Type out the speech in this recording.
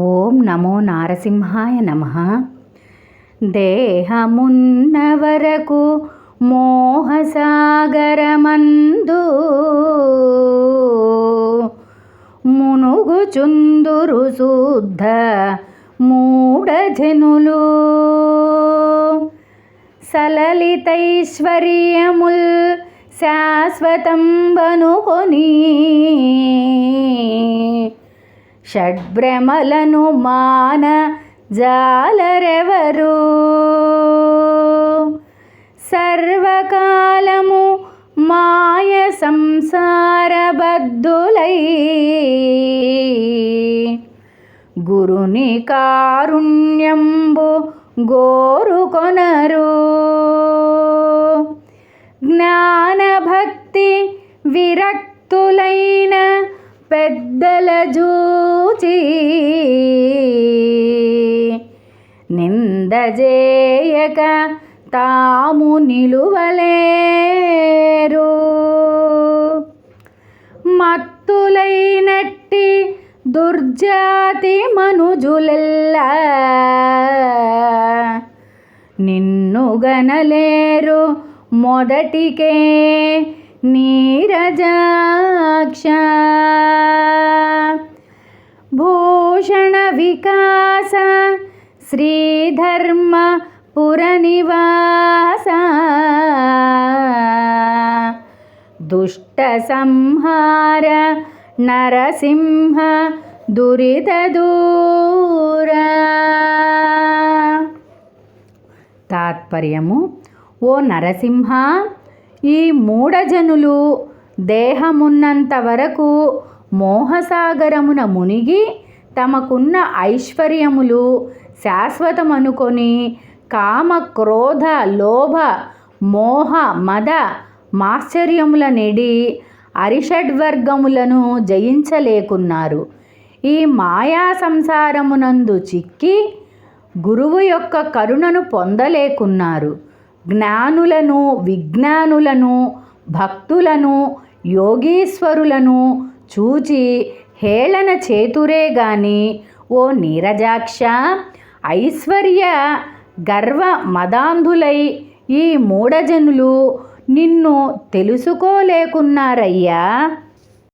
ఓం నమో నారసింహాయ నమః. దేహమున్న వరకు మోహసాగరమందు మునుగుచుందురు శుద్ధ మూఢజనులు. సలలితైశ్వర్యముల్ శాశ్వతం బనుకొని షడ్భ్రమలను మాన జాలరెవరు. సర్వకాలము మాయ సంసారబద్ధులై గురుని కారుణ్యంబు గోరుకొనరు. జ్ఞానభక్తి విరక్తులైన పెద్దల జూచి నిందజేయక తాము నిలువలేరు. మత్తులైనట్టి దుర్జాతి మనుజులెల్లా నిన్ను గనలేరు మొదటికే నీరజాక్ష. భూషణ వికాస శ్రీధర్మ పురనివాస దుష్ట సంహార నరసింహ దురిత దూర. తాత్పర్యము: ఓ నరసింహ, ఈ మూఢజనులు దేహమున్నంత వరకు మోహసాగరమున మునిగి తమకున్న ఐశ్వర్యములు శాశ్వతమనుకొని కామ క్రోధ లోభ మోహ మద మాశ్చర్యముల నెడి అరిషడ్వర్గములను జయించలేకున్నారు. ఈ మాయా సంసారమునందు చిక్కి గురువు యొక్క కరుణను పొందలేకున్నారు. జ్ఞానులను విజ్ఞానులను భక్తులను యోగీశ్వరులను చూచి హేళన చేతురే గాని ఓ నీరజాక్ష, ఐశ్వర్య గర్వ మదాంధులై ఈ మూఢజనులు నిన్ను తెలుసుకోలేకున్నారయ్యా.